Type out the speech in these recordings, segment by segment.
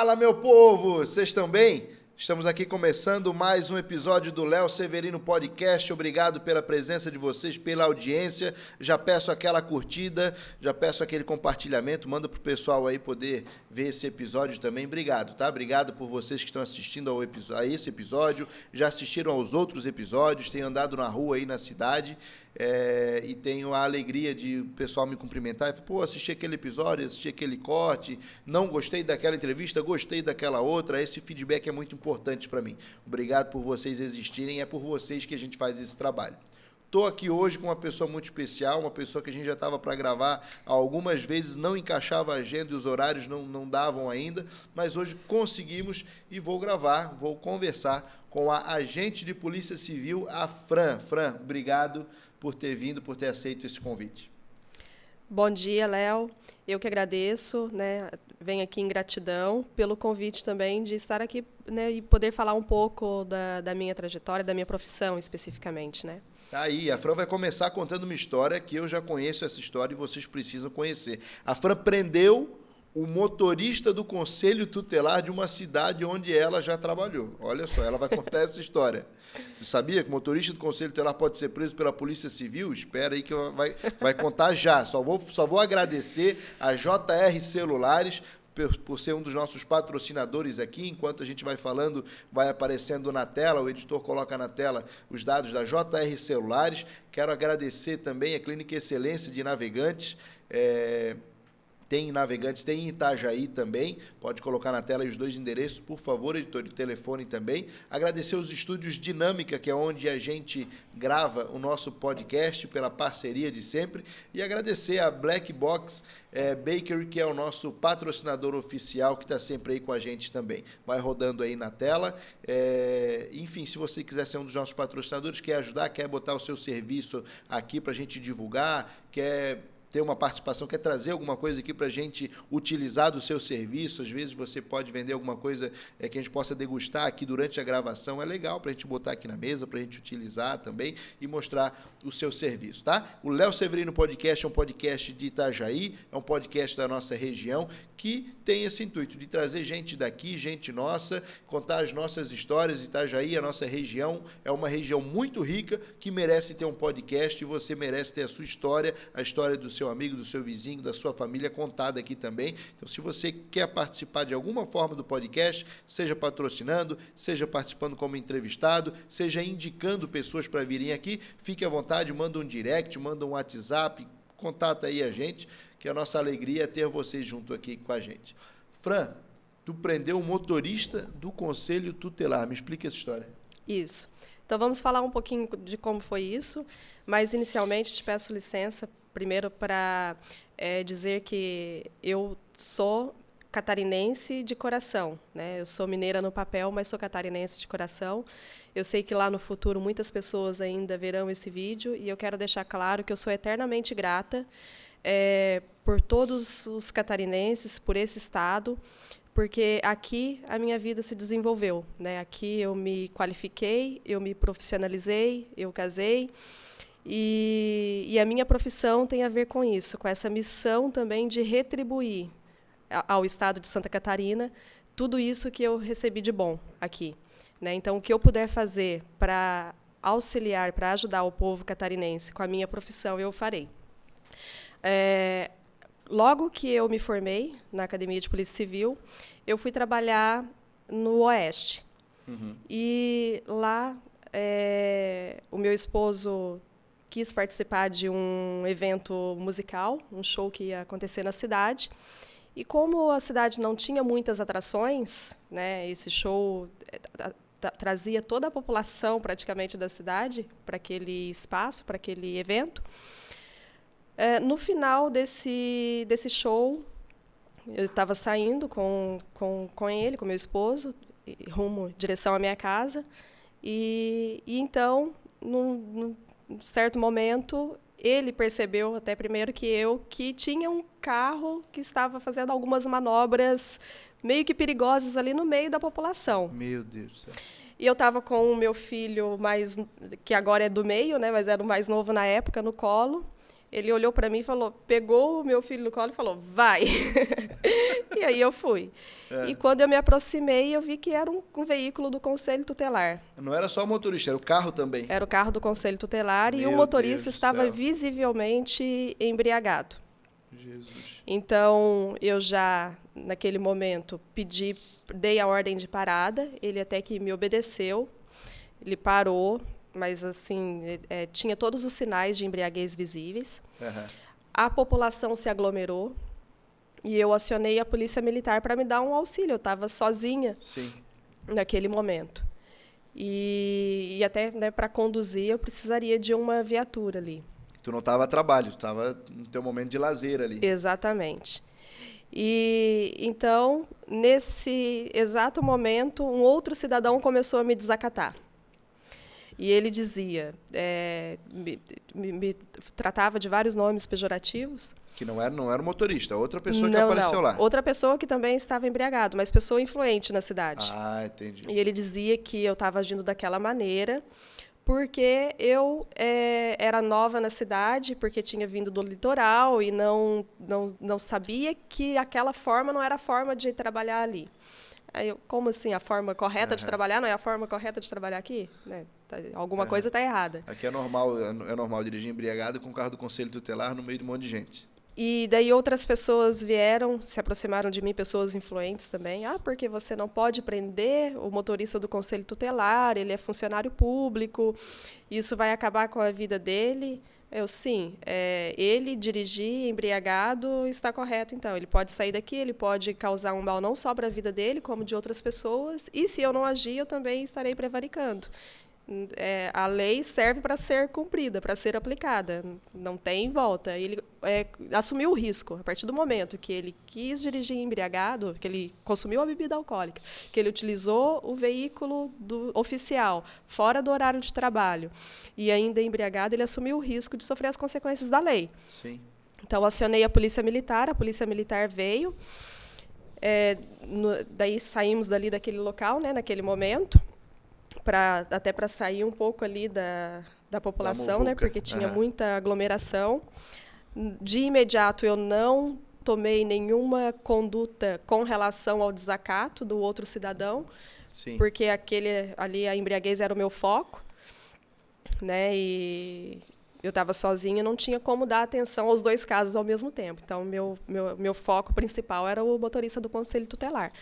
Fala, meu povo! Vocês estão bem? Estamos aqui começando mais um episódio do Léo Severino Podcast. Obrigado pela presença de vocês, pela audiência. Já peço aquela curtida, já peço aquele compartilhamento. Manda pro pessoal aí poder ver esse episódio também. Obrigado, tá? Obrigado por vocês que estão assistindo a esse episódio. Já assistiram aos outros episódios, têm andado na rua aí na cidade. E tenho a alegria de o pessoal me cumprimentar e falar, pô, assisti aquele episódio, assisti aquele corte, não gostei daquela entrevista, gostei daquela outra. Esse feedback é muito importante para mim. Obrigado por vocês existirem, é por vocês que a gente faz esse trabalho. Estou aqui hoje com uma pessoa muito especial, uma pessoa que a gente já estava para gravar algumas vezes, não encaixava a agenda e os horários não davam ainda, mas hoje conseguimos e vou gravar, vou conversar com a agente de Polícia Civil, a Fran. Fran, obrigado por ter vindo, por ter aceito esse convite. Bom dia, Léo. Eu que agradeço, né? Venho aqui em gratidão pelo convite também de estar aqui, né, e poder falar um pouco da minha trajetória, da minha profissão especificamente, né? Tá aí, a Fran vai começar contando uma história que eu já conheço essa história e vocês precisam conhecer. A Fran prendeu o motorista do Conselho Tutelar de uma cidade onde ela já trabalhou. Olha só, ela vai contar essa história. Você sabia que o motorista do Conselho Tutelar pode ser preso pela Polícia Civil? Espera aí que vai contar já. Só vou agradecer a JR Celulares por ser um dos nossos patrocinadores aqui. Enquanto a gente vai falando, vai aparecendo na tela, o editor coloca na tela os dados da JR Celulares. Quero agradecer também a Clínica Excelência de Navegantes, tem em Navegantes, tem em Itajaí também. Pode colocar na tela os dois endereços, por favor, editor, e telefone também. Agradecer os estúdios Dinâmica, que é onde a gente grava o nosso podcast, pela parceria de sempre. E agradecer a Black Box Bakery, que é o nosso patrocinador oficial, que está sempre aí com a gente também. Vai rodando aí na tela. Enfim, se você quiser ser um dos nossos patrocinadores, quer ajudar, quer botar o seu serviço aqui para a gente divulgar, quer ter uma participação, quer trazer alguma coisa aqui para a gente utilizar do seu serviço, às vezes você pode vender alguma coisa que a gente possa degustar aqui durante a gravação, é legal para a gente botar aqui na mesa, para a gente utilizar também e mostrar o seu serviço, tá? O Léo Severino Podcast é um podcast de Itajaí, é um podcast da nossa região, que tem esse intuito de trazer gente daqui, gente nossa, contar as nossas histórias. Itajaí, a nossa região, é uma região muito rica, que merece ter um podcast, e você merece ter a sua história, a história do seu amigo, do seu vizinho, da sua família contada aqui também. Então, se você quer participar de alguma forma do podcast, seja patrocinando, seja participando como entrevistado, seja indicando pessoas para virem aqui, fique à vontade, manda um direct, manda um WhatsApp, contata aí a gente, que a nossa alegria é ter você junto aqui com a gente. Fran, tu prendeu o motorista do Conselho Tutelar. Me explica essa história. Isso. Então, vamos falar um pouquinho de como foi isso, mas, inicialmente, te peço licença, primeiro, para dizer que eu sou catarinense de coração, né? Eu sou mineira no papel, mas sou catarinense de coração. Eu sei que lá no futuro muitas pessoas ainda verão esse vídeo, e eu quero deixar claro que eu sou eternamente grata por todos os catarinenses, por esse estado, porque aqui a minha vida se desenvolveu, né? Aqui eu me qualifiquei, eu me profissionalizei, eu casei, e a minha profissão tem a ver com isso, com essa missão também de retribuir ao estado de Santa Catarina tudo isso que eu recebi de bom aqui, né? Então, o que eu puder fazer para auxiliar, para ajudar o povo catarinense com a minha profissão, eu farei. Logo que eu me formei na Academia de Polícia Civil, eu fui trabalhar no Oeste. Uhum. E lá o meu esposo quis participar de um evento musical, um show que ia acontecer na cidade. E como a cidade não tinha muitas atrações, né, esse show trazia toda a população praticamente da cidade para aquele espaço, para aquele evento. No final desse show, eu estava saindo com ele, com meu esposo, rumo direção à minha casa, e então, num certo momento, ele percebeu, até primeiro que tinha um carro que estava fazendo algumas manobras meio que perigosas ali no meio da população. Meu Deus do céu. E eu estava com o meu filho, que agora é do meio, né, mas era o mais novo na época, no colo. Ele olhou para mim e falou, pegou o meu filho no colo e falou, vai. E aí eu fui. E quando eu me aproximei, eu vi que era um veículo do Conselho Tutelar. Não era só o motorista, era o carro também. Era o carro do Conselho Tutelar e Meu o motorista Deus do estava céu. visivelmente embriagado. Jesus. Então, eu já, naquele momento, dei a ordem de parada, ele até que me obedeceu, ele parou, mas assim, tinha todos os sinais de embriaguez visíveis. Aham. A população se aglomerou e eu acionei a polícia militar para me dar um auxílio. Eu estava sozinha Sim. naquele momento. E até, né, para conduzir, eu precisaria de uma viatura ali. Tu não estava a trabalho, tu estava no teu momento de lazer ali. Exatamente. E então, nesse exato momento, um outro cidadão começou a me desacatar. E ele dizia, me tratava de vários nomes pejorativos. Que não era o motorista, outra pessoa que Não, apareceu lá. outra pessoa que também estava embriagado, mas pessoa influente na cidade. Ah, entendi. E ele dizia que eu estava agindo daquela maneira porque eu era nova na cidade, porque tinha vindo do litoral e não sabia que aquela forma não era a forma de trabalhar ali. Aí eu, como assim, a forma correta de trabalhar não é a forma correta de trabalhar aqui? Né? Alguma coisa está errada. Aqui é normal dirigir embriagado com o carro do Conselho Tutelar no meio de um monte de gente. E daí outras pessoas vieram, se aproximaram de mim, pessoas influentes também. Ah, porque você não pode prender o motorista do Conselho Tutelar, ele é funcionário público, isso vai acabar com a vida dele. Eu, sim, ele dirigir embriagado está correto, então. Ele pode sair daqui, ele pode causar um mal não só para a vida dele, como de outras pessoas, e se eu não agir, eu também estarei prevaricando. A lei serve para ser cumprida, para ser aplicada, não tem volta. Ele assumiu o risco, a partir do momento que ele quis dirigir embriagado, que ele consumiu a bebida alcoólica, que ele utilizou o veículo oficial, fora do horário de trabalho, e ainda embriagado, ele assumiu o risco de sofrer as consequências da lei. Sim. Então, acionei a polícia militar veio, daí saímos daquele local, né, naquele momento, até para sair um pouco ali da população, né, porque tinha muita aglomeração. De imediato, eu não tomei nenhuma conduta com relação ao desacato do outro cidadão, Sim. porque ali a embriaguez era o meu foco, né, e eu estava sozinha, não tinha como dar atenção aos dois casos ao mesmo tempo. Então, meu foco principal era o motorista do Conselho Tutelar.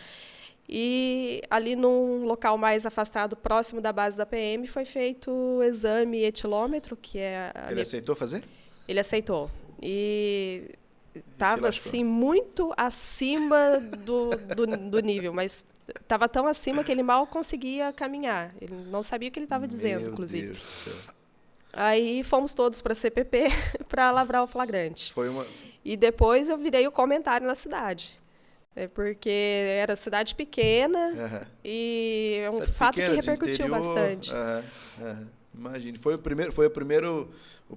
E ali num local mais afastado, próximo da base da PM, foi feito o exame etilômetro, que é... Ele aceitou fazer? Ele aceitou. E estava, assim, muito acima do nível, mas estava tão acima que ele mal conseguia caminhar. Ele não sabia o que ele estava dizendo, inclusive. Meu Deus do céu. Aí fomos todos para a CPP para lavrar o flagrante. E depois eu virei o comentário na cidade. Porque era cidade pequena e é um fato que repercutiu bastante. Imagine. Foi o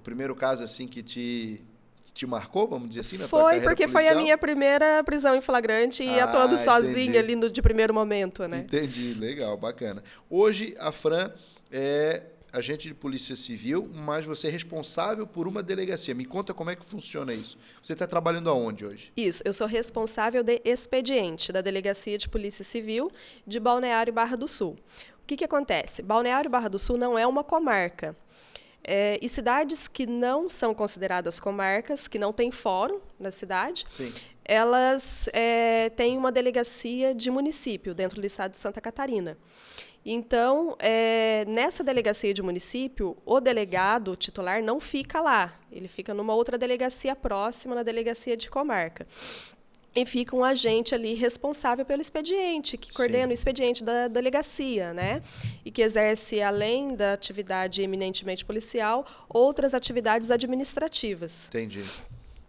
primeiro caso assim que te marcou, vamos dizer assim, na tua carreira porque policial? foi a minha primeira prisão em flagrante e atuando sozinha ali de primeiro momento, né? Entendi, legal, bacana. Hoje a Fran é agente de polícia civil, mas você é responsável por uma delegacia. Me conta como é que funciona isso. Você está trabalhando aonde hoje? Isso, eu sou responsável de expediente da Delegacia de Polícia Civil de Balneário Barra do Sul. O que acontece? Balneário Barra do Sul não é uma comarca. E cidades que não são consideradas comarcas, que não têm fórum na cidade, Sim. Elas têm uma delegacia de município dentro do estado de Santa Catarina. Então, nessa delegacia de município, o delegado titular não fica lá. Ele fica numa outra delegacia próxima, na delegacia de comarca. E fica um agente ali responsável pelo expediente, que coordena o expediente da delegacia, né? E que exerce, além da atividade eminentemente policial, outras atividades administrativas. Entendi.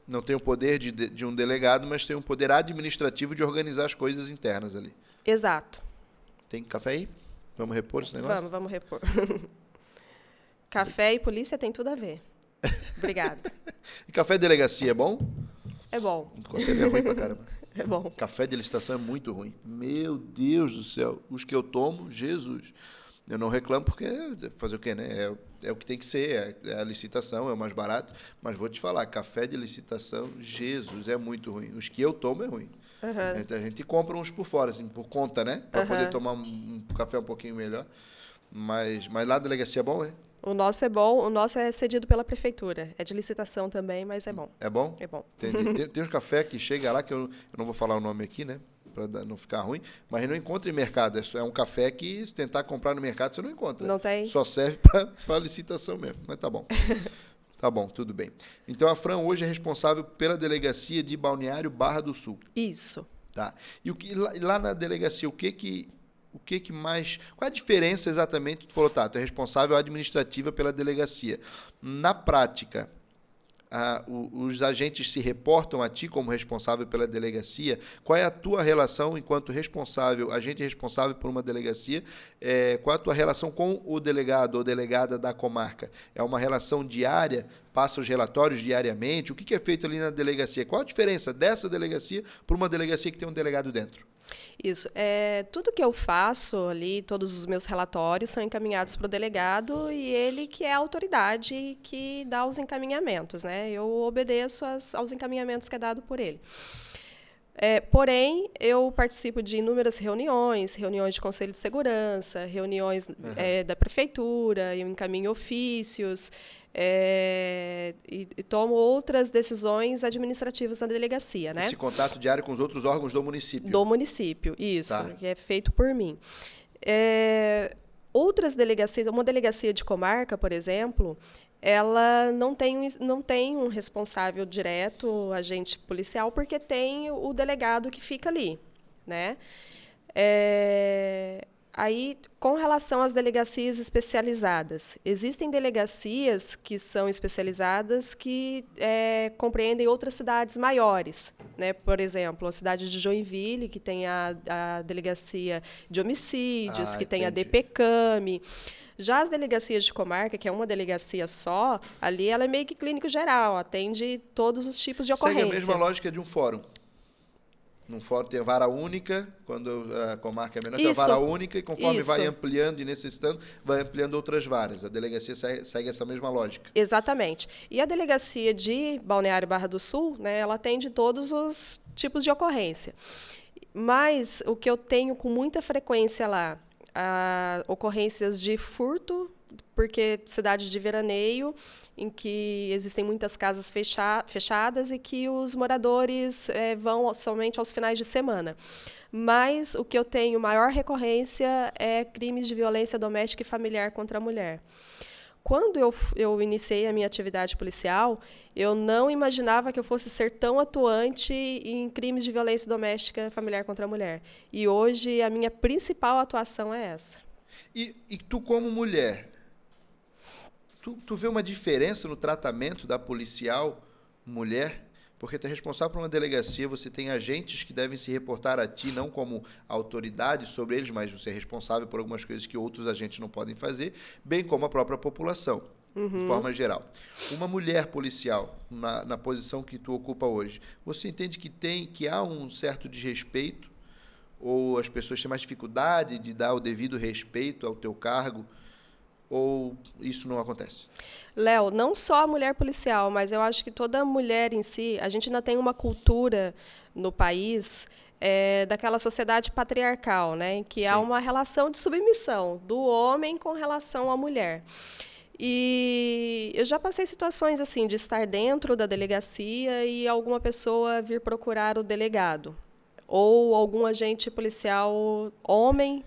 Não tem o poder de um delegado, mas tem um poder administrativo de organizar as coisas internas ali. Exato. Tem café aí? Vamos repor esse negócio? Vamos repor. Café e polícia tem tudo a ver. Obrigada. E café de delegacia é bom? É bom. O conselho é ruim pra caramba. É bom. Café de licitação é muito ruim. Meu Deus do céu. Os que eu tomo, Jesus. Eu não reclamo porque fazer o quê, né? é o que tem que ser, é a licitação, é o mais barato, mas vou te falar, café de licitação, Jesus, é muito ruim. Os que eu tomo é ruim. Então a gente compra uns por fora, assim, por conta, né? Para poder tomar um café um pouquinho melhor. Mas lá na delegacia é bom, é? O nosso é bom, o nosso é cedido pela prefeitura. É de licitação também, mas é bom. É bom? É bom. Tem uns café que chega lá, que eu não vou falar o nome aqui, né? Para não ficar ruim, mas não encontra em mercado. É um café que, se tentar comprar no mercado, você não encontra. Não tem? Só serve para licitação mesmo, mas tá bom. Tá bom, tudo bem. Então, a Fran hoje é responsável pela delegacia de Balneário Barra do Sul. Isso. Tá. E lá na delegacia, o que mais... Qual é a diferença exatamente? Tu falou, tá, tu é responsável administrativa pela delegacia. Na prática, os agentes se reportam a ti como responsável pela delegacia? Qual é a tua relação enquanto agente responsável por uma delegacia? Qual é a tua relação com o delegado ou delegada da comarca? É uma relação diária? Passa os relatórios diariamente? O que é feito ali na delegacia? Qual a diferença dessa delegacia para uma delegacia que tem um delegado dentro? Isso. Tudo que eu faço ali, todos os meus relatórios são encaminhados para o delegado e ele que é a autoridade que dá os encaminhamentos, né? Eu obedeço aos encaminhamentos que é dado por ele. Porém, eu participo de inúmeras reuniões de conselho de segurança, reuniões da prefeitura, eu encaminho ofícios, e tomo outras decisões administrativas na delegacia, né? Esse contato diário com os outros órgãos do município. Do município, isso, tá. Que é feito por mim. Outras delegacias, uma delegacia de comarca, por exemplo, ela não tem um responsável direto, agente policial, porque tem o delegado que fica ali, né? Aí, com relação às delegacias especializadas, existem delegacias que são especializadas que compreendem outras cidades maiores, né? Por exemplo, a cidade de Joinville, que tem a delegacia de homicídios, que tem a DPCAM. Já as delegacias de comarca, que é uma delegacia só, ali ela é meio que clínico geral, atende todos os tipos de ocorrência. Segue a mesma lógica de um fórum. Num fórum tem a vara única, quando a comarca é menor, tem a vara única, e conforme vai ampliando e necessitando, vai ampliando outras varas. A delegacia segue essa mesma lógica. Exatamente. E a delegacia de Balneário Barra do Sul, né, ela atende todos os tipos de ocorrência. Mas o que eu tenho com muita frequência lá, ocorrências de furto, porque cidade de veraneio, em que existem muitas casas fechadas e que os moradores vão somente aos finais de semana. Mas o que eu tenho maior recorrência é crimes de violência doméstica e familiar contra a mulher. Quando eu iniciei a minha atividade policial, eu não imaginava que eu fosse ser tão atuante em crimes de violência doméstica e familiar contra a mulher. E hoje a minha principal atuação é essa. E tu, como mulher, tu vê uma diferença no tratamento da policial mulher? Porque tu é responsável por uma delegacia, você tem agentes que devem se reportar a ti, não como autoridade sobre eles, mas você é responsável por algumas coisas que outros agentes não podem fazer, bem como a própria população, de forma geral. Uma mulher policial, na posição que tu ocupa hoje, você entende que há um certo desrespeito, ou as pessoas têm mais dificuldade de dar o devido respeito ao teu cargo, ou isso não acontece? Léo, não só a mulher policial, mas eu acho que toda mulher em si, a gente ainda tem uma cultura no país daquela sociedade patriarcal, né, em que há uma relação de submissão do homem com relação à mulher. E eu já passei situações assim, de estar dentro da delegacia e alguma pessoa vir procurar o delegado, ou algum agente policial homem,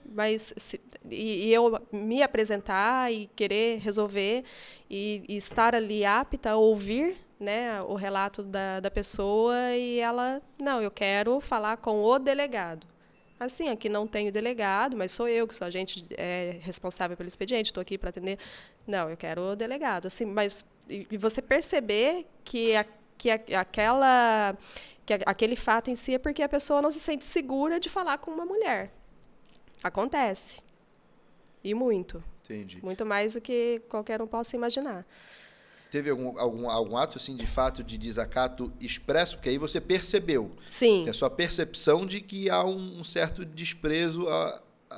e eu me apresentar e querer resolver e estar ali apta a ouvir, né, o relato da pessoa, e ela, não, eu quero falar com o delegado. Assim, aqui não tenho delegado, mas sou eu que sou agente responsável pelo expediente, estou aqui para atender. Não, eu quero o delegado. Assim, mas e você perceber que aquele fato em si é porque a pessoa não se sente segura de falar com uma mulher. Acontece. E muito. Entendi. Muito mais do que qualquer um possa imaginar. Teve algum ato assim, de fato de desacato expresso? Porque aí você percebeu. Sim. Tem a sua percepção de que há um certo desprezo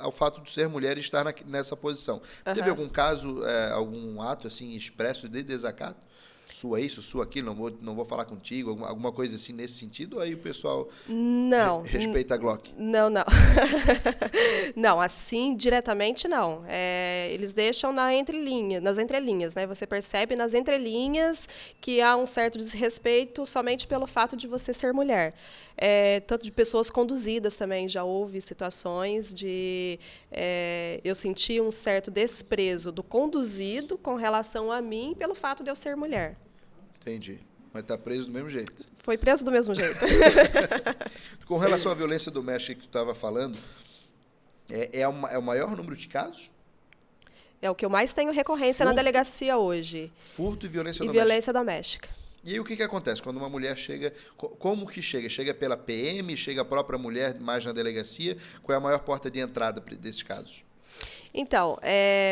ao fato de ser mulher e estar nessa posição. Teve algum caso, algum ato assim expresso de desacato? Sua isso, sua aquilo, não vou falar contigo, alguma coisa assim nesse sentido? Ou aí o pessoal respeita a Glock? Não. Não, assim, diretamente não. Eles deixam nas entrelinhas, né? Você percebe nas entrelinhas que há um certo desrespeito somente pelo fato de você ser mulher. Tanto de pessoas conduzidas também, já houve situações de eu sentir um certo desprezo do conduzido com relação a mim pelo fato de eu ser mulher. Entendi. Mas está preso do mesmo jeito. Foi preso do mesmo jeito. Com relação à violência doméstica que tu estava falando, é o maior número de casos? É o que eu mais tenho recorrência na delegacia hoje. Furto e violência doméstica. Violência doméstica. E aí o que acontece quando uma mulher chega? Como que chega? Chega pela PM? Chega a própria mulher mais na delegacia? Qual é a maior porta de entrada desses casos? Então,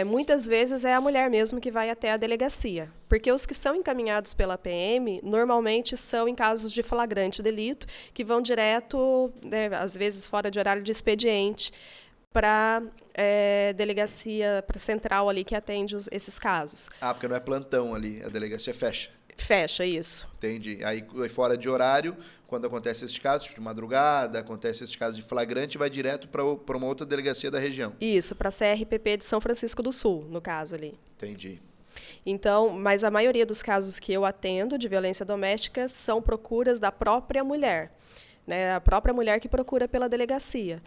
muitas vezes é a mulher mesmo que vai até a delegacia, porque os que são encaminhados pela PM, normalmente são em casos de flagrante delito, que vão direto, né, às vezes fora de horário de expediente, para delegacia, para a central ali que atende esses casos. Porque não é plantão ali, a delegacia fecha. Fecha, isso. Entendi. Aí, fora de horário, quando acontece esses casos, de madrugada, acontece esses casos de flagrante, vai direto para uma outra delegacia da região. Isso, para a CRPP de São Francisco do Sul, no caso ali. Entendi. Então, mas a maioria dos casos que eu atendo de violência doméstica são procuras da própria mulher, né? A própria mulher que procura pela delegacia.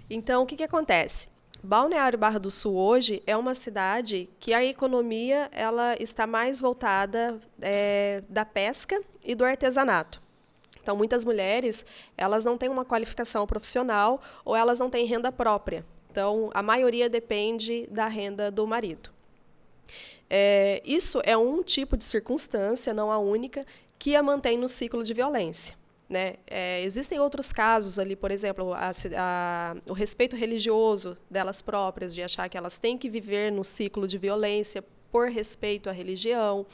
Então, o que acontece? Balneário Barra do Sul hoje é uma cidade que a economia ela está mais voltada da pesca e do artesanato. Então, muitas mulheres elas não têm uma qualificação profissional ou elas não têm renda própria. Então, a maioria depende da renda do marido. Isso é um tipo de circunstância, não a única, que a mantém no ciclo de violência. Né? Existem outros casos ali, por exemplo, o respeito religioso delas próprias, de achar que elas têm que viver no ciclo de violência por respeito à religião.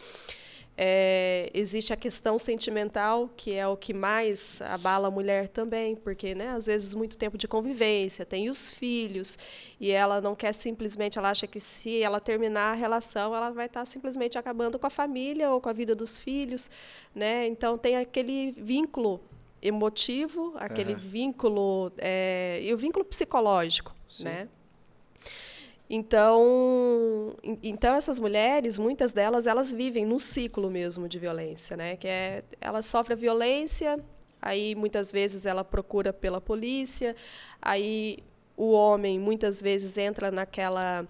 Existe a questão sentimental, que é o que mais abala a mulher também, porque, né, às vezes, muito tempo de convivência, tem os filhos, e ela não quer simplesmente, ela acha que se ela terminar a relação, ela vai estar simplesmente acabando com a família ou com a vida dos filhos, né? Então, tem aquele vínculo emotivo, aquele vínculo, e o vínculo psicológico, sim, né? Então, essas mulheres, muitas delas, elas vivem no ciclo mesmo de violência, né? Que ela sofre a violência, aí muitas vezes ela procura pela polícia, aí o homem muitas vezes entra naquela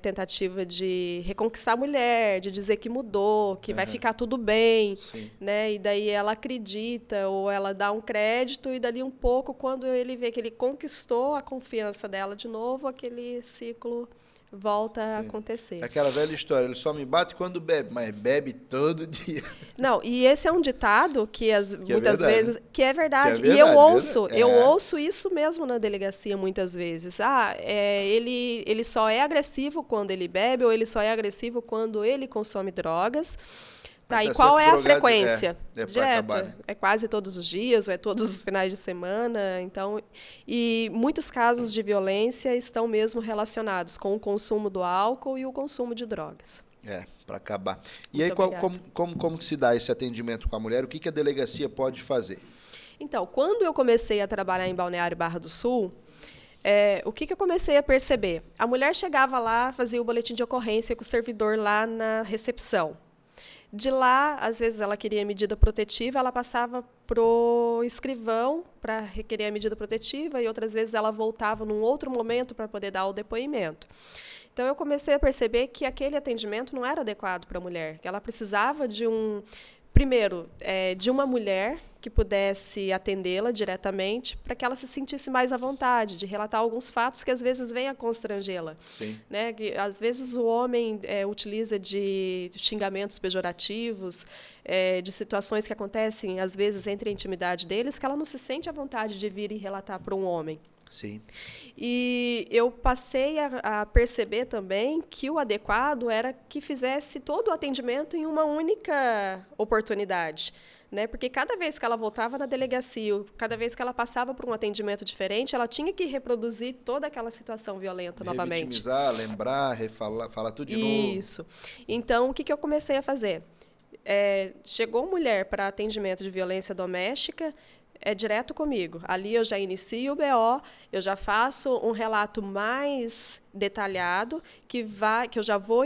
tentativa de reconquistar a mulher, de dizer que mudou, que vai ficar tudo bem, né? E daí ela acredita ou ela dá um crédito e dali um pouco, quando ele vê que ele conquistou a confiança dela de novo, aquele ciclo volta a acontecer. Aquela velha história, ele só me bate quando bebe, mas bebe todo dia. Não, e esse é um ditado que muitas vezes que é verdade. Que é verdade, e eu ouço isso mesmo na delegacia muitas vezes. Ele só é agressivo quando ele bebe ou ele só é agressivo quando ele consome drogas. Tá, e qual é a frequência? Direto. É quase todos os dias, ou é todos os finais de semana. Então, e muitos casos de violência estão mesmo relacionados com o consumo do álcool e o consumo de drogas. Para acabar. E aí, como que se dá esse atendimento com a mulher? O que a delegacia pode fazer? Então, quando eu comecei a trabalhar em Balneário Barra do Sul, o que eu comecei a perceber? A mulher chegava lá, fazia o boletim de ocorrência com o servidor lá na recepção. De lá, às vezes, ela queria medida protetiva, ela passava para o escrivão para requerer a medida protetiva e outras vezes ela voltava num outro momento para poder dar o depoimento. Então, eu comecei a perceber que aquele atendimento não era adequado para a mulher, que ela precisava de primeiro, de uma mulher que pudesse atendê-la diretamente, para que ela se sentisse mais à vontade, de relatar alguns fatos que às vezes vêm a constrangê-la. Sim. Né? Que, às vezes o homem utiliza de xingamentos pejorativos, de situações que acontecem, às vezes, entre a intimidade deles, que ela não se sente à vontade de vir e relatar para um homem. Sim. E eu passei a perceber também que o adequado era que fizesse todo o atendimento em uma única oportunidade. Né? Porque cada vez que ela voltava na delegacia, cada vez que ela passava por um atendimento diferente, ela tinha que reproduzir toda aquela situação violenta novamente. Revitimizar, lembrar, refalar, falar tudo de novo. Isso. Então, o que eu comecei a fazer? Chegou mulher para atendimento de violência doméstica, é direto comigo. Ali eu já inicio o BO, eu já faço um relato mais detalhado, que eu já vou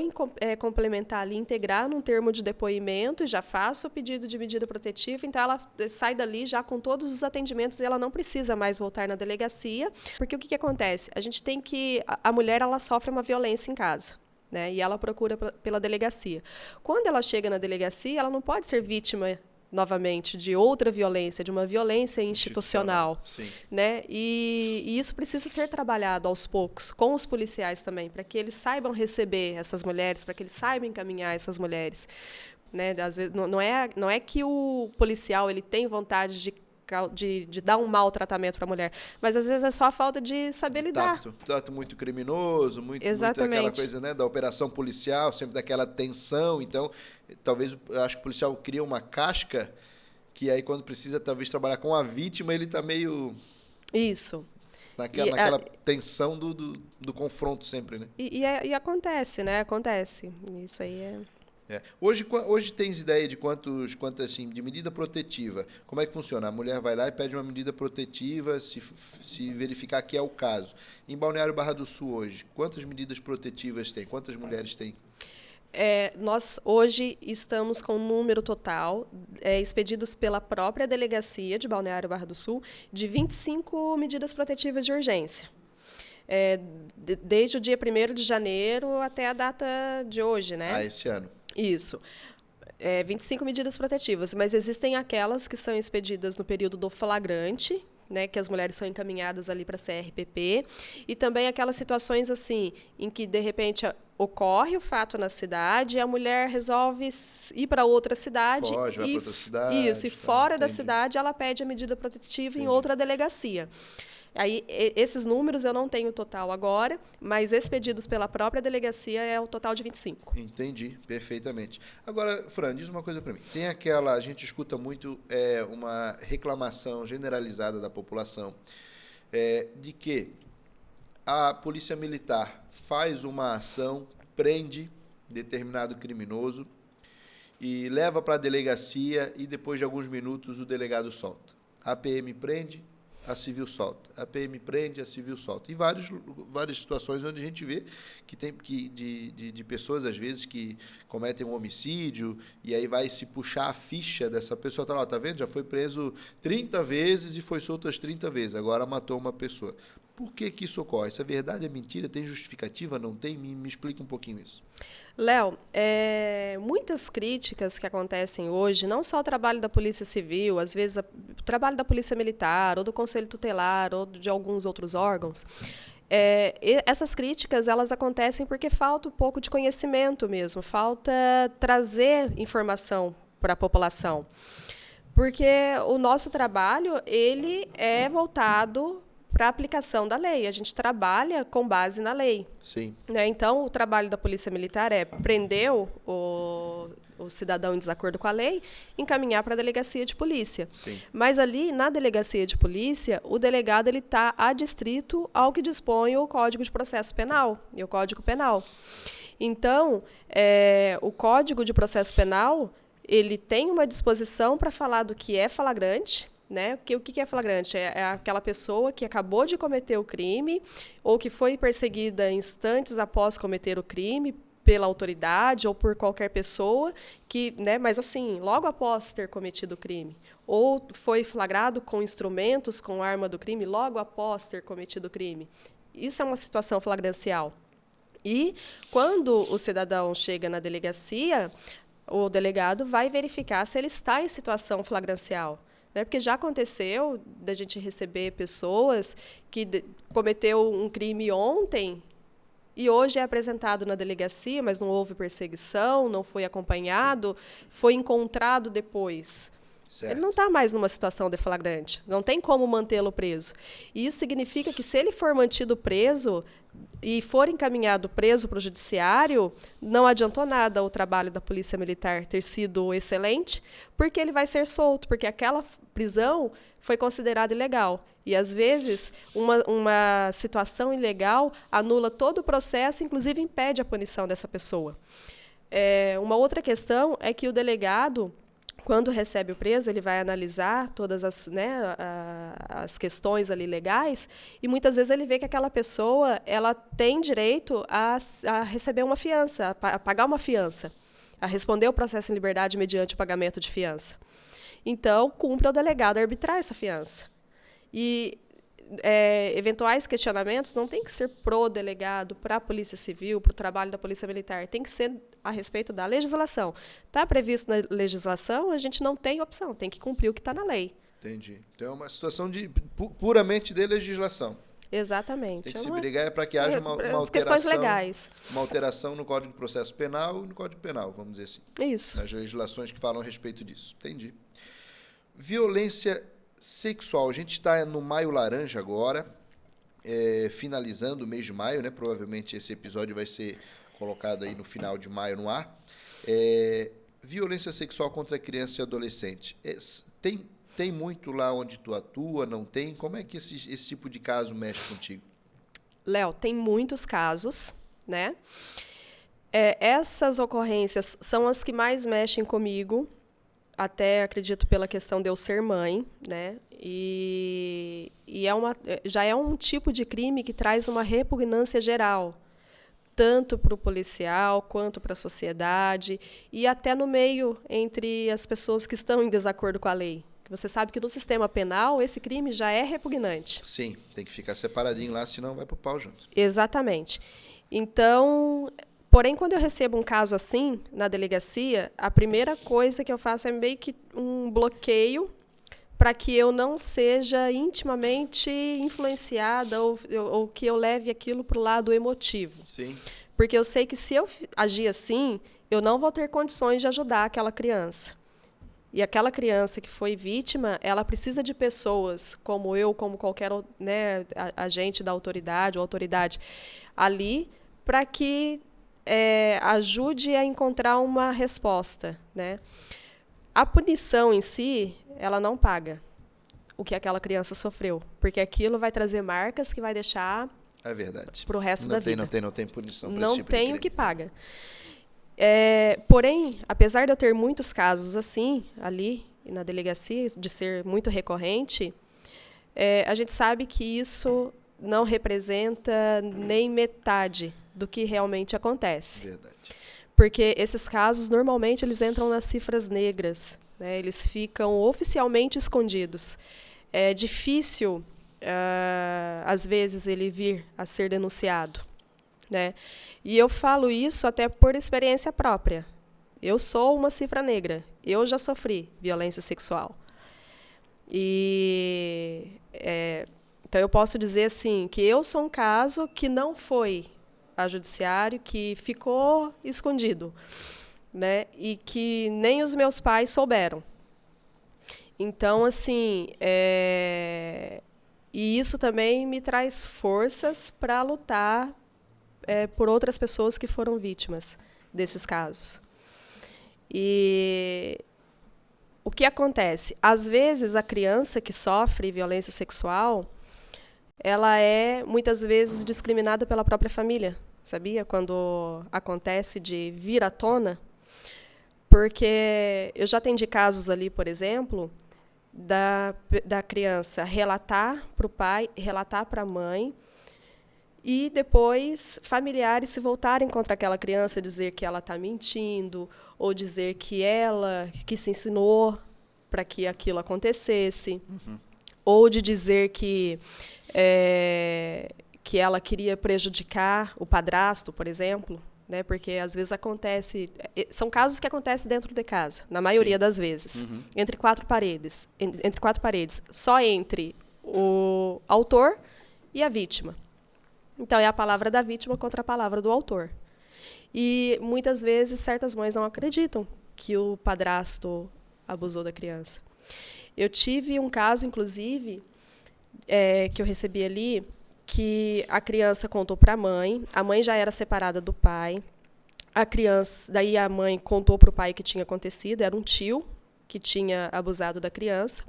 complementar ali, integrar num termo de depoimento, e já faço o pedido de medida protetiva, então ela sai dali já com todos os atendimentos e ela não precisa mais voltar na delegacia, porque o que acontece? A gente tem que... A mulher, ela sofre uma violência em casa. Né? E ela procura pela delegacia. Quando ela chega na delegacia, ela não pode ser vítima novamente de outra violência, de uma violência institucional, né? E isso precisa ser trabalhado aos poucos com os policiais também, para que eles saibam receber essas mulheres, para que eles saibam encaminhar essas mulheres, né? Às vezes não é que o policial ele tem vontade de dar um mau tratamento para a mulher, mas às vezes é só a falta de saber lidar. Trato muito criminoso, muito aquela coisa, né, da operação policial, sempre daquela tensão. Então, talvez, eu acho que o policial cria uma casca que aí quando precisa talvez trabalhar com a vítima, ele está meio... Isso. Naquela tensão do confronto sempre, né? E acontece, né? Acontece. Isso aí é... Hoje tens ideia de quantas assim, de medida protetiva? Como é que funciona? A mulher vai lá e pede uma medida protetiva, se verificar que é o caso. Em Balneário Barra do Sul hoje, quantas medidas protetivas tem? Quantas mulheres tem? Nós hoje estamos com um número total, expedidos pela própria delegacia de Balneário Barra do Sul, de 25 medidas protetivas de urgência. Desde o dia 1º de janeiro até a data de hoje, né? Esse ano. Isso. 25 medidas protetivas, mas existem aquelas que são expedidas no período do flagrante, né, que as mulheres são encaminhadas ali para a CRPP, e também aquelas situações assim, em que, de repente, ocorre o fato na cidade e a mulher resolve ir para outra cidade. Vai para outra cidade. Isso, e fora da cidade ela pede a medida protetiva em outra delegacia. Aí, esses números eu não tenho total agora, mas expedidos pela própria delegacia é o total de 25. Entendi, perfeitamente. Agora, Fran, diz uma coisa para mim. Tem a gente escuta muito uma reclamação generalizada da população de que a polícia militar faz uma ação, prende determinado criminoso e leva para a delegacia e depois de alguns minutos o delegado solta. A PM prende, a civil solta. A PM prende, a civil solta. E várias situações onde a gente vê que tem de pessoas, às vezes, que cometem um homicídio e aí vai se puxar a ficha dessa pessoa. Tá vendo? Já foi preso 30 vezes e foi solto as 30 vezes. Agora matou uma pessoa. Por que isso ocorre? Isso é verdade, é mentira? Tem justificativa? Não tem? Me explica um pouquinho isso. Léo, muitas críticas que acontecem hoje, não só o trabalho da Polícia Civil, às vezes o trabalho da Polícia Militar, ou do Conselho Tutelar, ou de alguns outros órgãos, essas críticas elas acontecem porque falta um pouco de conhecimento mesmo, falta trazer informação para a população. Porque o nosso trabalho ele é voltado para a aplicação da lei. A gente trabalha com base na lei. Sim. Né? Então, o trabalho da Polícia Militar é prender o cidadão em desacordo com a lei, encaminhar para a delegacia de polícia. Sim. Mas ali, na delegacia de polícia, o delegado está adstrito ao que dispõe o Código de Processo Penal e o Código Penal. Então, o Código de Processo Penal ele tem uma disposição para falar do que é flagrante, né? O que é flagrante? É aquela pessoa que acabou de cometer o crime ou que foi perseguida instantes após cometer o crime pela autoridade ou por qualquer pessoa, né? Mas assim, logo após ter cometido o crime. Ou foi flagrado com instrumentos, com arma do crime, logo após ter cometido o crime. Isso é uma situação flagrancial. E quando o cidadão chega na delegacia, o delegado vai verificar se ele está em situação flagrancial. Porque já aconteceu da gente receber pessoas que cometeu um crime ontem e hoje é apresentado na delegacia, mas não houve perseguição, não foi acompanhado, foi encontrado depois. Certo. Ele não está mais numa situação de flagrante. Não tem como mantê-lo preso. E isso significa que, se ele for mantido preso e for encaminhado preso para o judiciário, não adiantou nada o trabalho da Polícia Militar ter sido excelente, porque ele vai ser solto, porque aquela prisão foi considerada ilegal. E, às vezes, uma situação ilegal anula todo o processo, inclusive impede a punição dessa pessoa. Uma outra questão é que o delegado, quando recebe o preso, ele vai analisar todas as questões ali legais, e muitas vezes ele vê que aquela pessoa ela tem direito a receber uma fiança, a pagar uma fiança, a responder o processo em liberdade mediante o pagamento de fiança. Então, cumpre ao delegado arbitrar essa fiança. E eventuais questionamentos não tem que ser pro delegado, para a Polícia Civil, para o trabalho da Polícia Militar, tem que ser a respeito da legislação. Está previsto na legislação, a gente não tem opção, tem que cumprir o que está na lei. Entendi. Então é uma situação puramente de legislação. Exatamente. Tem que se brigar para que haja uma alteração, questões legais. Uma alteração no Código de Processo Penal e no Código Penal, vamos dizer assim. Isso. As legislações que falam a respeito disso. Entendi. Violência sexual. A gente está no Maio Laranja agora, finalizando o mês de maio, né? Provavelmente esse episódio vai ser colocado aí no final de maio no ar. Violência sexual contra criança e adolescente. Tem muito lá onde tu atua, não tem? Como é que esse tipo de caso mexe contigo? Léo, tem muitos casos, né? Essas ocorrências são as que mais mexem comigo, até acredito pela questão de eu ser mãe, né? E já é um tipo de crime que traz uma repugnância geral, tanto para o policial quanto para a sociedade e até no meio entre as pessoas que estão em desacordo com a lei. Você sabe que no sistema penal esse crime já é repugnante. Sim, tem que ficar separadinho lá, senão vai pro pau junto. Exatamente. Então, porém, quando eu recebo um caso assim na delegacia, a primeira coisa que eu faço é meio que um bloqueio para que eu não seja intimamente influenciada ou que eu leve aquilo para o lado emotivo. Sim. Porque eu sei que, se eu agir assim, eu não vou ter condições de ajudar aquela criança. E aquela criança que foi vítima, ela precisa de pessoas como eu, como qualquer, né, agente da autoridade ou autoridade ali, para que ajude a encontrar uma resposta, né? A punição em si, ela não paga o que aquela criança sofreu, porque aquilo vai trazer marcas que vai deixar para o resto da vida. Não tem punição para não esse tipo tem de crime. o que paga. Porém, apesar de eu ter muitos casos assim, ali na delegacia, de ser muito recorrente, a gente sabe que isso não representa nem metade do que realmente acontece. Verdade. Porque esses casos, normalmente, eles entram nas cifras negras, né? Eles ficam oficialmente escondidos. É difícil, às vezes, ele vir a ser denunciado, né? E eu falo isso até por experiência própria. Eu sou uma cifra negra. Eu já sofri violência sexual. Então, eu posso dizer assim, que eu sou um caso que não foi a judiciário, que ficou escondido, né? E que nem os meus pais souberam. Então, assim, e isso também me traz forças para lutar por outras pessoas que foram vítimas desses casos. E o que acontece? Às vezes, a criança que sofre violência sexual, ela é, muitas vezes, discriminada pela própria família, sabia? Quando acontece de vir à tona. Porque eu já atendi casos ali, por exemplo, da criança relatar para o pai, relatar para a mãe, e depois familiares se voltarem contra aquela criança, dizer que ela está mentindo, ou dizer que ela que se ensinou para que aquilo acontecesse, ou de dizer que ela queria prejudicar o padrasto, por exemplo, né? Porque às vezes acontece, são casos que acontecem dentro de casa, na maioria das vezes, entre quatro paredes, só entre o autor e a vítima. Então, é a palavra da vítima contra a palavra do autor. E, muitas vezes, certas mães não acreditam que o padrasto abusou da criança. Eu tive um caso, inclusive, que eu recebi ali, que a criança contou para a mãe já era separada do pai, daí a mãe contou para o pai o que tinha acontecido, era um tio que tinha abusado da criança.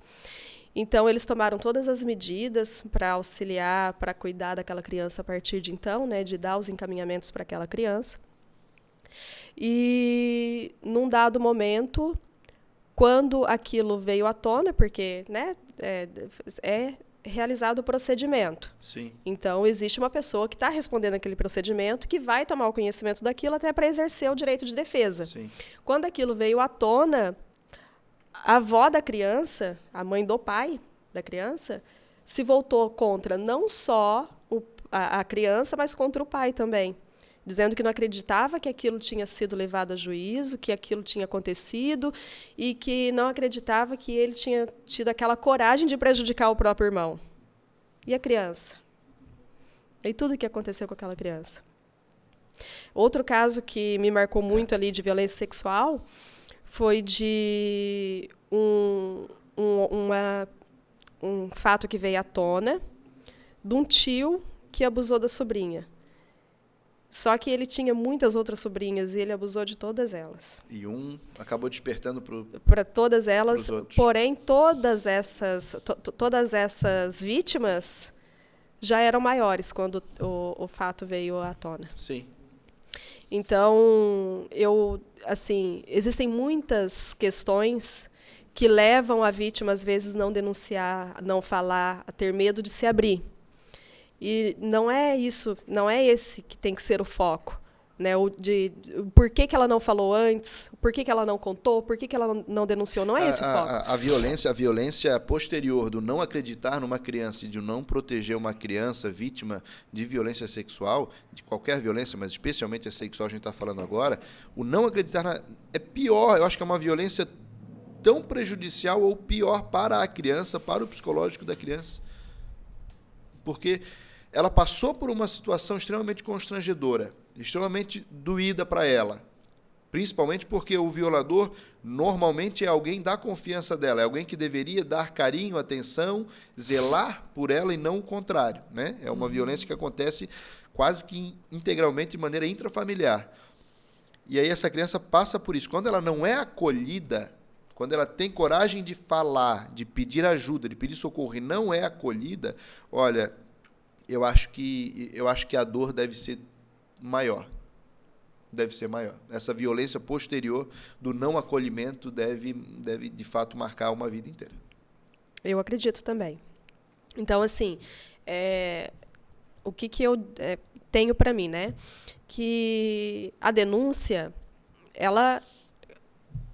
Então, eles tomaram todas as medidas para auxiliar, para cuidar daquela criança a partir de então, né, de dar os encaminhamentos para aquela criança. E, num dado momento, quando aquilo veio à tona, porque, né, é realizado o procedimento. Sim. Então, existe uma pessoa que está respondendo aquele procedimento que vai tomar o conhecimento daquilo até para exercer o direito de defesa. Sim. Quando aquilo veio à tona, a avó da criança, a mãe do pai da criança, se voltou contra não só a criança, mas contra o pai também, dizendo que não acreditava que aquilo tinha sido levado a juízo, que aquilo tinha acontecido e que não acreditava que ele tinha tido aquela coragem de prejudicar o próprio irmão. E a criança? E tudo o que aconteceu com aquela criança? Outro caso que me marcou muito ali de violência sexual foi de um fato que veio à tona de um tio que abusou da sobrinha. Só que ele tinha muitas outras sobrinhas e ele abusou de todas elas. E acabou despertando para todas elas, outros. Porém, todas essas vítimas já eram maiores quando o fato veio à tona. Sim. Então, existem muitas questões que levam a vítima, às vezes, não denunciar, a não falar, a ter medo de se abrir. E não é esse que tem que ser o foco. Né? Por que ela não falou antes, por que ela não contou, por que ela não denunciou, não é esse o foco. A violência posterior do não acreditar numa criança e de não proteger uma criança vítima de violência sexual, de qualquer violência, mas especialmente a sexual a gente está falando agora, o não acreditar é pior, eu acho que é uma violência tão prejudicial ou pior para a criança, para o psicológico da criança. Porque ela passou por uma situação extremamente constrangedora, extremamente doída para ela. Principalmente porque o violador normalmente é alguém da confiança dela, é alguém que deveria dar carinho, atenção, zelar por ela e não o contrário. Né? É uma violência que acontece quase que integralmente de maneira intrafamiliar. E aí essa criança passa por isso. Quando ela não é acolhida, quando ela tem coragem de falar, de pedir ajuda, de pedir socorro e não é acolhida, olha, eu acho que a dor deve ser maior. Deve ser maior. Essa violência posterior do não acolhimento deve de fato marcar uma vida inteira. Eu acredito também. Então, assim, o que eu tenho para mim, né? Que a denúncia, ela,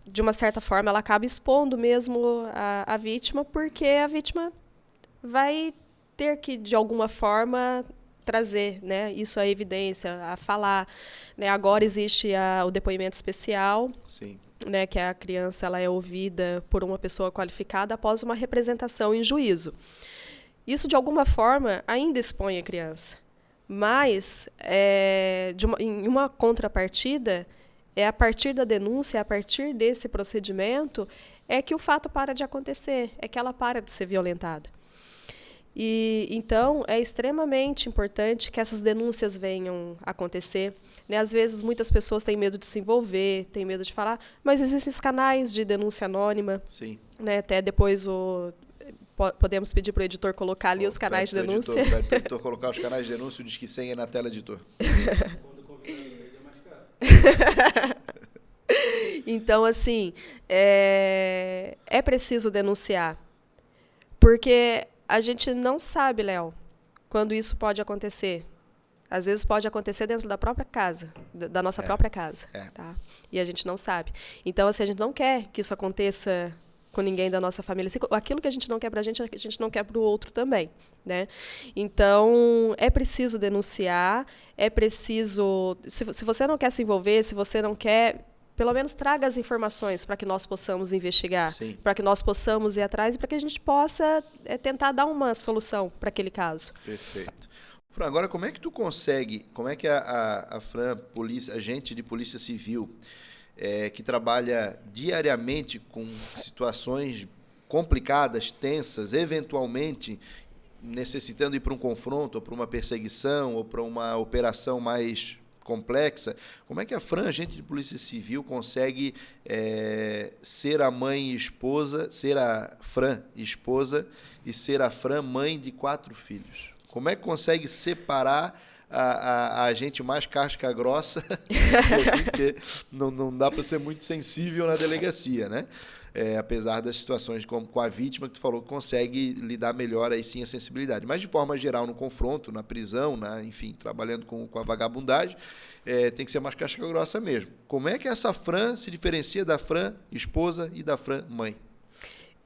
de uma certa forma, ela acaba expondo mesmo a vítima, porque a vítima vai ter que, de alguma forma, trazer, né, isso à evidência, a falar. Né? Agora existe o depoimento especial, Sim. Né, que a criança ela é ouvida por uma pessoa qualificada após uma representação em juízo. Isso, de alguma forma, ainda expõe a criança. Mas, em uma contrapartida, é a partir da denúncia, a partir desse procedimento, é que o fato para de acontecer, é que ela para de ser violentada. E, então, é extremamente importante que essas denúncias venham acontecer. Né? Às vezes, muitas pessoas têm medo de se envolver, têm medo de falar, mas existem os canais de denúncia anônima. Sim. Né? Até depois podemos pedir para o editor colocar ali os canais de denúncia. Pede para o editor colocar os canais de denúncia, o Disque 100 é na tela, editor. Então, assim, é preciso denunciar. Porque a gente não sabe, Léo, quando isso pode acontecer. Às vezes pode acontecer dentro da própria casa, da nossa própria casa. Tá? E a gente não sabe. Então, assim, a gente não quer que isso aconteça com ninguém da nossa família. Aquilo que a gente não quer para a gente não quer para o outro também. Né? Então, é preciso denunciar, é preciso... Se você não quer se envolver, se você não quer... Pelo menos traga as informações para que nós possamos investigar, para que nós possamos ir atrás e para que a gente possa tentar dar uma solução para aquele caso. Perfeito. Fran, agora como é que tu consegue, como é que a Fran, agente de polícia civil, que trabalha diariamente com situações complicadas, tensas, eventualmente necessitando ir para um confronto, ou para uma perseguição, ou para uma operação mais complexa, como é que a Fran, agente de Polícia Civil, consegue ser a mãe e esposa, ser a Fran esposa e ser a Fran mãe de 4 filhos? Como é que consegue separar a gente mais casca grossa, assim, porque não dá para ser muito sensível na delegacia, né? Apesar das situações com a vítima, que tu falou que consegue lidar melhor aí sim a sensibilidade. Mas, de forma geral, no confronto, na prisão, enfim, trabalhando com a vagabundagem, tem que ser mais casca grossa mesmo. Como é que essa Fran se diferencia da Fran esposa e da Fran mãe?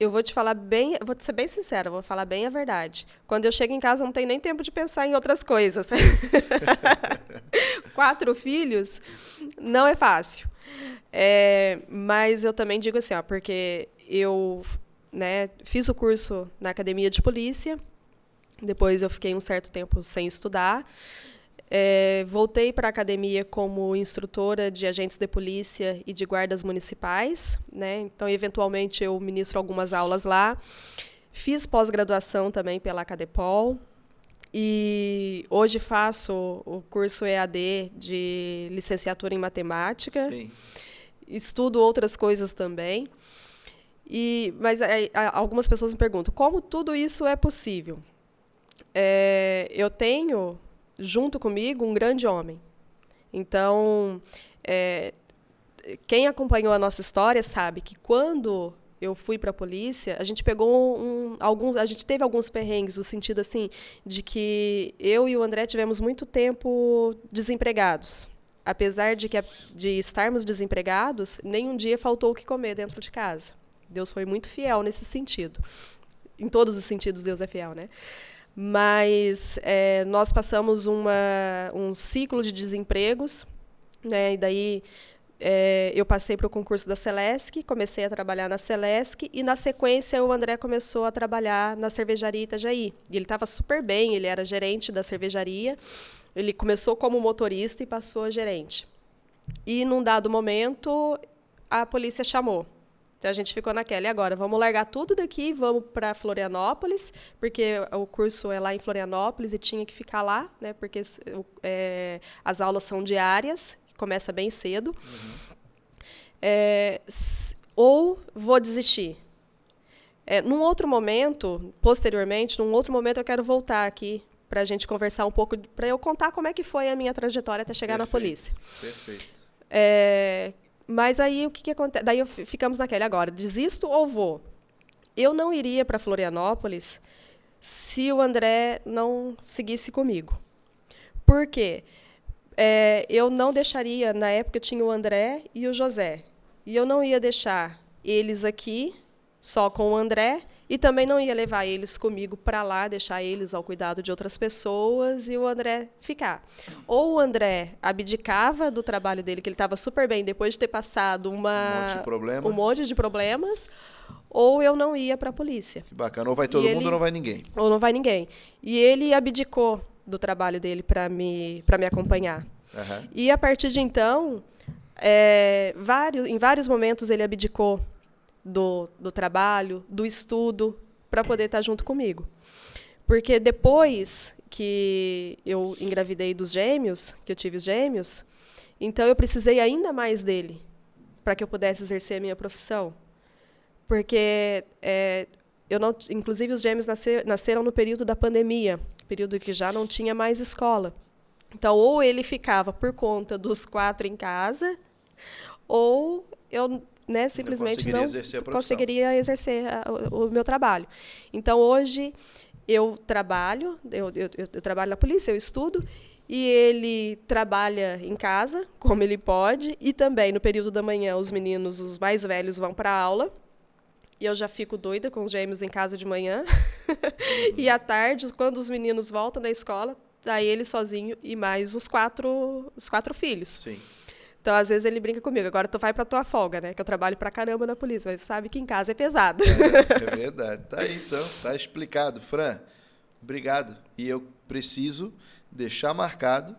Eu vou te falar bem, vou te ser bem sincera, vou falar bem a verdade. Quando eu chego em casa, eu não tenho nem tempo de pensar em outras coisas. 4 filhos não é fácil. Mas eu também digo assim, porque eu fiz o curso na academia de polícia, depois eu fiquei um certo tempo sem estudar, voltei para a academia como instrutora de agentes de polícia e de guardas municipais, então, eventualmente, eu ministro algumas aulas lá. Fiz pós-graduação também pela Acadepol, e hoje faço o curso EAD de licenciatura em matemática. Sim. Estudo outras coisas também. Mas algumas pessoas me perguntam, como tudo isso é possível? Eu tenho, junto comigo, um grande homem. Então, quem acompanhou a nossa história sabe que quando eu fui para a polícia, a gente a gente teve alguns perrengues, no sentido assim, de que eu e o André tivemos muito tempo desempregados. Apesar de estarmos desempregados, nenhum dia faltou o que comer dentro de casa. Deus foi muito fiel nesse sentido. Em todos os sentidos, Deus é fiel, né? Mas nós passamos um ciclo de desempregos, e daí eu passei para o concurso da Celesc, comecei a trabalhar na Celesc, e, na sequência, o André começou a trabalhar na cervejaria Itajaí. E ele estava super bem, ele era gerente da cervejaria. Ele começou como motorista e passou a gerente. E, num dado momento, a polícia chamou. Então, a gente ficou naquela. E agora? Vamos largar tudo daqui e vamos para Florianópolis, porque o curso é lá em Florianópolis e tinha que ficar lá, porque as aulas são diárias, começa bem cedo. Ou vou desistir. Num outro momento, posteriormente, eu quero voltar aqui para a gente conversar um pouco, para eu contar como é que foi a minha trajetória até chegar na polícia. Perfeito. Mas aí o que acontece? Daí ficamos naquela agora, desisto ou vou? Eu não iria para Florianópolis se o André não seguisse comigo. Por quê? Eu não deixaria, na época eu tinha o André e o José, e eu não ia deixar eles aqui só com o André, e também não ia levar eles comigo para lá, deixar eles ao cuidado de outras pessoas e o André ficar. Ou o André abdicava do trabalho dele, que ele estava super bem, depois de ter passado um monte de problemas, ou eu não ia para a polícia. Que bacana. Ou vai todo mundo ou não vai ninguém. Ou não vai ninguém. E ele abdicou do trabalho dele para me acompanhar. Uhum. E, a partir de então, em vários momentos ele abdicou do trabalho, do estudo, para poder estar junto comigo. Porque depois que eu engravidei dos gêmeos, que eu tive os gêmeos, então eu precisei ainda mais dele para que eu pudesse exercer a minha profissão. Porque inclusive os gêmeos nasceram no período da pandemia, período que já não tinha mais escola. Então, ou ele ficava por conta dos 4 em casa, ou eu simplesmente não conseguiria exercer o meu trabalho. Então, hoje, eu trabalho na polícia, eu estudo, e ele trabalha em casa, como ele pode, e também, no período da manhã, os meninos, os mais velhos, vão para a aula, e eu já fico doida com os gêmeos em casa de manhã, e à tarde, quando os meninos voltam da escola, tá ele sozinho e mais os quatro filhos. Sim. Então, às vezes, ele brinca comigo. Agora, tu vai pra tua folga, né? Que eu trabalho pra caramba na polícia, mas sabe que em casa é pesado. É verdade. Tá aí, então. Tá explicado. Fran, obrigado. E eu preciso deixar marcado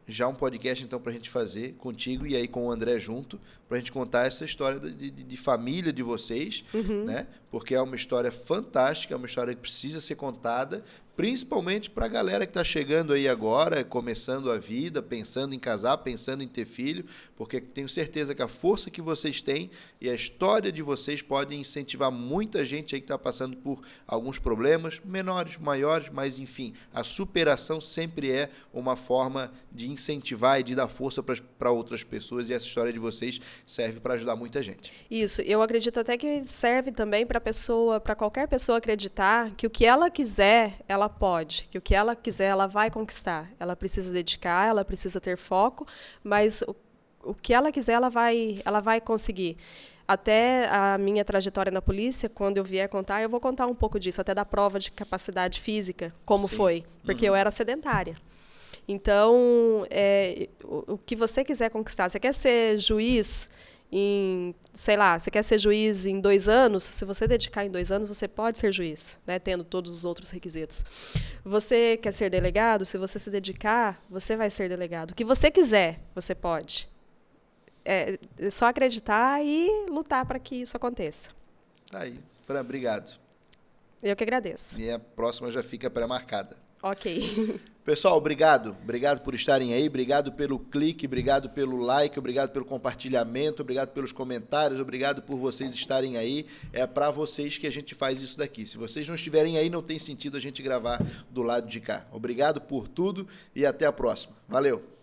já um podcast, então, para a gente fazer contigo e aí com o André junto, para a gente contar essa história de família de vocês, né? Porque é uma história fantástica, é uma história que precisa ser contada, principalmente para a galera que está chegando aí agora, começando a vida, pensando em casar, pensando em ter filho, porque tenho certeza que a força que vocês têm e a história de vocês podem incentivar muita gente aí que está passando por alguns problemas, menores, maiores, mas enfim, a superação sempre é uma forma de incentivar e de dar força para outras pessoas, e essa história de vocês serve para ajudar muita gente. Isso, eu acredito até que serve também para qualquer pessoa acreditar que o que ela quiser, ela pode, que o que ela quiser, ela vai conquistar. Ela precisa dedicar, ela precisa ter foco, mas o que ela quiser, ela vai conseguir. Até a minha trajetória na polícia, quando eu vier contar, eu vou contar um pouco disso, até da prova de capacidade física, como foi, porque eu era sedentária. Então, o que você quiser conquistar, você quer ser juiz você quer ser juiz em 2 anos, se você dedicar em 2 anos, você pode ser juiz, né, tendo todos os outros requisitos. Você quer ser delegado, se você se dedicar, você vai ser delegado. O que você quiser, você pode. É só acreditar e lutar para que isso aconteça. Tá aí. Fran, obrigado. Eu que agradeço. E a próxima já fica pré-marcada. Ok. Pessoal, obrigado. Obrigado por estarem aí, obrigado pelo clique, obrigado pelo like, obrigado pelo compartilhamento, obrigado pelos comentários, obrigado por vocês estarem aí. É para vocês que a gente faz isso daqui. Se vocês não estiverem aí, não tem sentido a gente gravar do lado de cá. Obrigado por tudo e até a próxima. Valeu!